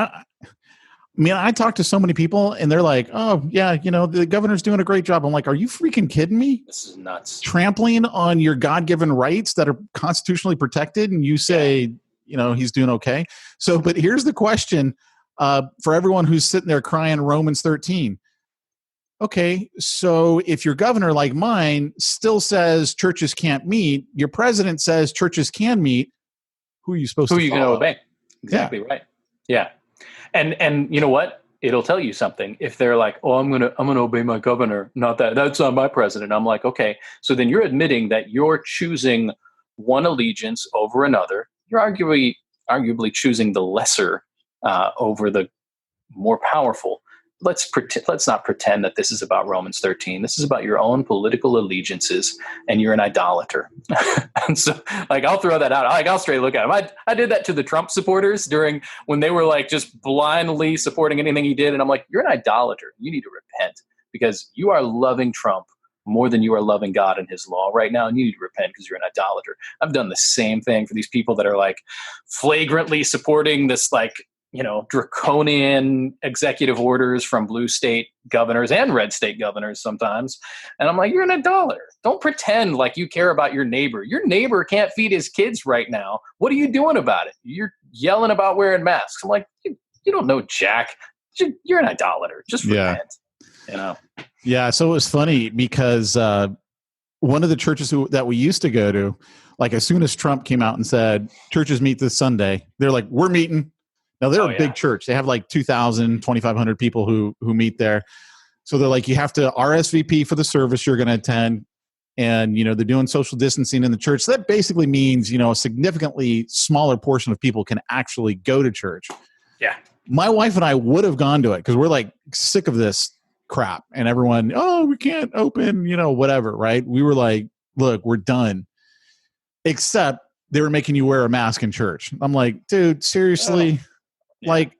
I talk to so many people and they're like, oh yeah, the governor's doing a great job. I'm like, are you freaking kidding me? This is nuts. Trampling on your God-given rights that are constitutionally protected. And you say, he's doing okay. So, but here's the question for everyone who's sitting there crying Romans 13. okay, so if your governor, like mine, still says churches can't meet, your president says churches can meet, who are you supposed Who to are you going to follow? obey? Exactly right. Yeah. And you know what? It'll tell you something. If they're like, "Oh, I'm gonna obey my governor," that's not my president. I'm like, okay, so then you're admitting that you're choosing one allegiance over another. You're arguably choosing the lesser over the more powerful. Let's not pretend that this is about Romans 13. This is about your own political allegiances, and you're an idolater. And so, like, I'll throw that out. I'll straight look at him. I did that to the Trump supporters during when they were like just blindly supporting anything he did, and I'm like, you're an idolater. You need to repent because you are loving Trump more than you are loving God and His law right now, and you need to repent because you're an idolater. I've done the same thing for these people that are like flagrantly supporting this like draconian executive orders from blue state governors and red state governors sometimes. And I'm like, you're an idolater. Don't pretend like you care about your neighbor. Your neighbor can't feed his kids right now. What are you doing about it? You're yelling about wearing masks. I'm like, you don't know Jack. You're an idolater. Just repent. Yeah. So it was funny because one of the churches that we used to go to, like as soon as Trump came out and said, churches meet this Sunday, they're like, we're meeting. Now they're a big church. They have like 2,000, 2,500 people who meet there. So they're like, you have to RSVP for the service you're going to attend. And, they're doing social distancing in the church. So that basically means, a significantly smaller portion of people can actually go to church. Yeah. My wife and I would have gone to it because we're like sick of this crap. And everyone, we can't open, whatever, right? We were like, look, we're done. Except they were making you wear a mask in church. I'm like, dude, seriously? Yeah. Like,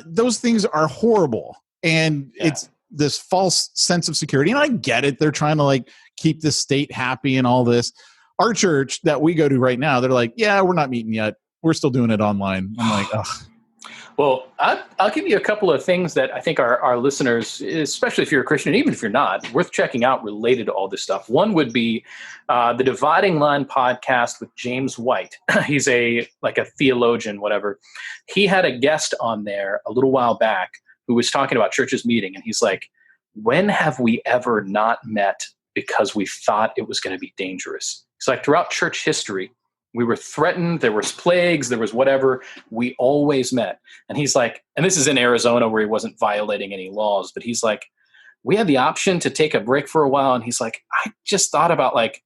those things are horrible. And it's this false sense of security. And I get it. They're trying to like keep the state happy and all this. Our church that we go to right now, they're like, yeah, we're not meeting yet. We're still doing it online. I'm like, ugh. Well, I'll give you a couple of things that I think our listeners, especially if you're a Christian, even if you're not, worth checking out related to all this stuff. One would be the Dividing Line podcast with James White. He's a theologian, whatever. He had a guest on there a little while back who was talking about churches meeting. And he's like, when have we ever not met because we thought it was going to be dangerous? It's like throughout church history, we were threatened. There was plagues. There was whatever. We always met. And he's like, and this is in Arizona where he wasn't violating any laws, but he's like, we had the option to take a break for a while. And he's like, I just thought about like,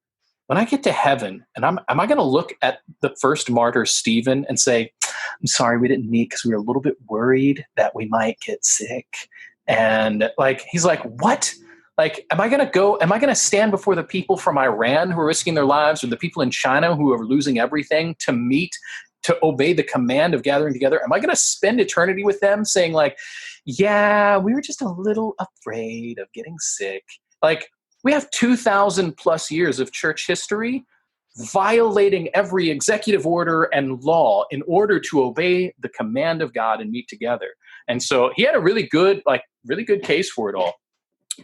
when I get to heaven and am I going to look at the first martyr, Stephen, and say, I'm sorry, we didn't meet because we were a little bit worried that we might get sick. And like, he's like, what? Like, am I going to stand before the people from Iran who are risking their lives or the people in China who are losing everything to obey the command of gathering together? Am I going to spend eternity with them saying like, yeah, we were just a little afraid of getting sick? Like, we have 2,000 plus years of church history violating every executive order and law in order to obey the command of God and meet together. And so he had a really good case for it all.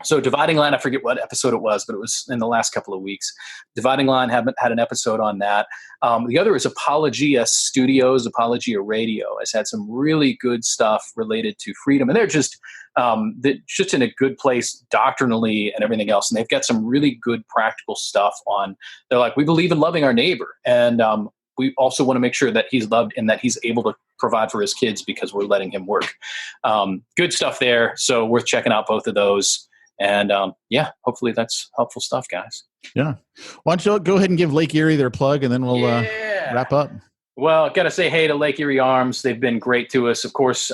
So Dividing Line, I forget what episode it was, but it was in the last couple of weeks. Dividing Line had an episode on that. The other is Apologia Studios, Apologia Radio has had some really good stuff related to freedom. And they're just in a good place doctrinally and everything else. And they've got some really good practical stuff on. They're like, we believe in loving our neighbor. And we also want to make sure that he's loved and that he's able to provide for his kids because we're letting him work. Good stuff there. So worth checking out both of those. And hopefully that's helpful stuff, guys. Yeah. Why don't you go ahead and give Lake Erie their plug and then we'll wrap up. Well, got to say hey to Lake Erie Arms. They've been great to us, of course,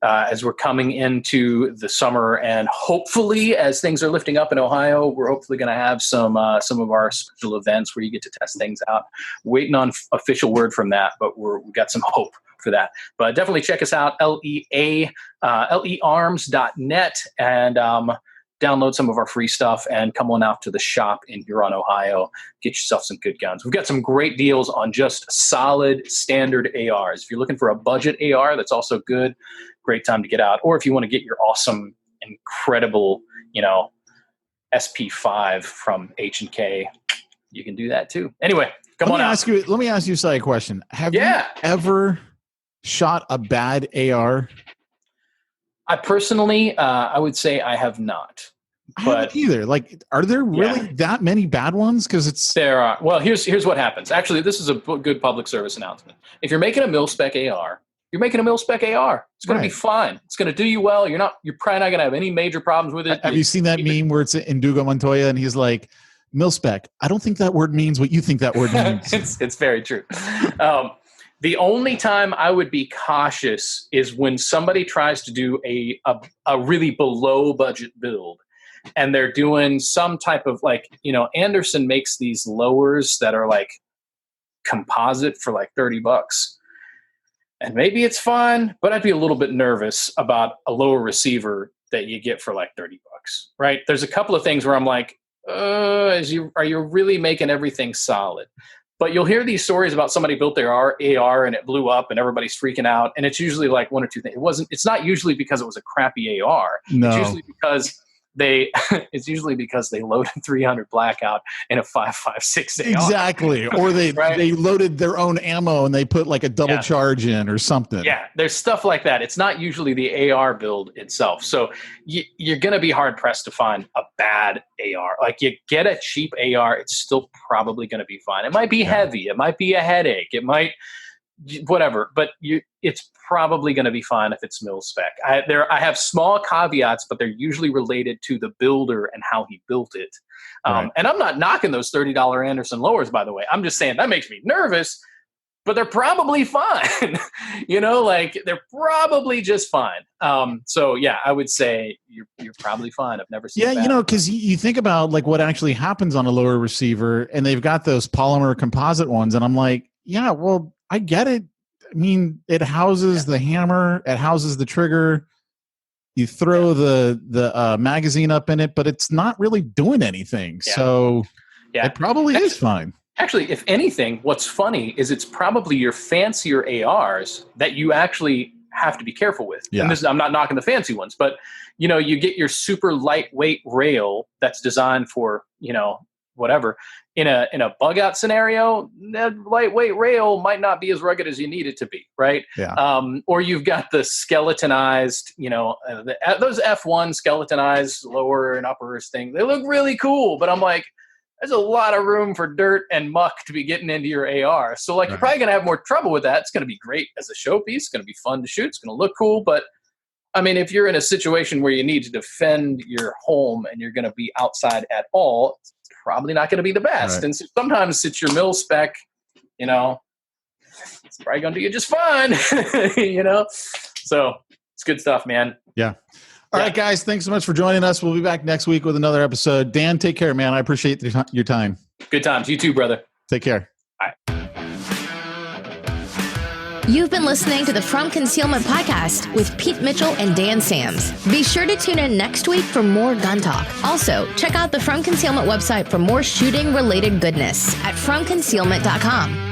as we're coming into the summer and hopefully as things are lifting up in Ohio, we're hopefully going to have some of our special events where you get to test things out. Waiting on official word from that, but we've got some hope for that. But definitely check us out, learms.net, and download some of our free stuff and come on out to the shop in Huron, Ohio. Get yourself some good guns. We've got some great deals on just solid standard ARs. If you're looking for a budget AR, that's also good. Great time to get out. Or if you want to get your awesome, incredible, SP5 from H&K, you can do that too. Anyway, come on out. Let me ask you a question. Have you ever shot a bad AR? I personally, I would say I have not. I haven't either. Like, are there really that many bad ones? Because there are. Well, here's what happens. Actually, this is a good public service announcement. If you're making a mil-spec AR, you're making a mil-spec AR. It's going to be fine. It's going to do you well. You're probably not going to have any major problems with it. Have you seen that meme where it's Indugo Montoya and he's like, mil-spec, I don't think that word means what you think that word means. It's very true. The only time I would be cautious is when somebody tries to do a really below budget build, and they're doing some type of Anderson makes these lowers that are like composite for like $30. And maybe it's fine, but I'd be a little bit nervous about a lower receiver that you get for like $30, right? There's a couple of things where I'm like, are you really making everything solid? But you'll hear these stories about somebody built their AR and it blew up and everybody's freaking out. And it's usually like one or two things. It's not usually because it was a crappy AR. No. It's usually because they loaded 300 blackout in a 5.56 AR. Exactly. Or they loaded their own ammo and they put like a double charge in or something. Yeah, there's stuff like that. It's not usually the AR build itself. So you're going to be hard pressed to find a bad AR. Like, you get a cheap AR, it's still probably going to be fine. It might be heavy. It might be a headache. It might whatever, but it's probably going to be fine if it's mil spec. I have small caveats, but they're usually related to the builder and how he built it. And I'm not knocking those $30 Anderson lowers, by the way. I'm just saying that makes me nervous, but they're probably fine. They're probably just fine. So yeah, I would say you're probably fine. I've never seen because you think about like what actually happens on a lower receiver, and they've got those polymer composite ones, and I'm like, yeah, well, I get it. I mean, it houses the hammer, it houses the trigger. You throw the magazine up in it, but it's not really doing anything. Yeah. So it probably is fine. Actually, if anything, what's funny is it's probably your fancier ARs that you actually have to be careful with. Yeah. And I'm not knocking the fancy ones, but you get your super lightweight rail that's designed for, whatever. In a bug out scenario, that lightweight rail might not be as rugged as you need it to be, right? Yeah. Or you've got the skeletonized, those F1 skeletonized lower and uppers thing. They look really cool, but I'm like, there's a lot of room for dirt and muck to be getting into your AR. So you're probably going to have more trouble with that. It's going to be great as a showpiece. It's going to be fun to shoot. It's going to look cool. But I mean, if you're in a situation where you need to defend your home and you're going to be outside at all, it's probably not going to be the best. Right. And so sometimes it's your mil spec, it's probably going to do you just fine, So it's good stuff, man. Yeah. All right, guys. Thanks so much for joining us. We'll be back next week with another episode. Dan, take care, man. I appreciate your time. Good times. You too, brother. Take care. Bye. You've been listening to the From Concealment Podcast with Pete Mitchell and Dan Sams. Be sure to tune in next week for more gun talk. Also, check out the From Concealment website for more shooting-related goodness at FromConcealment.com.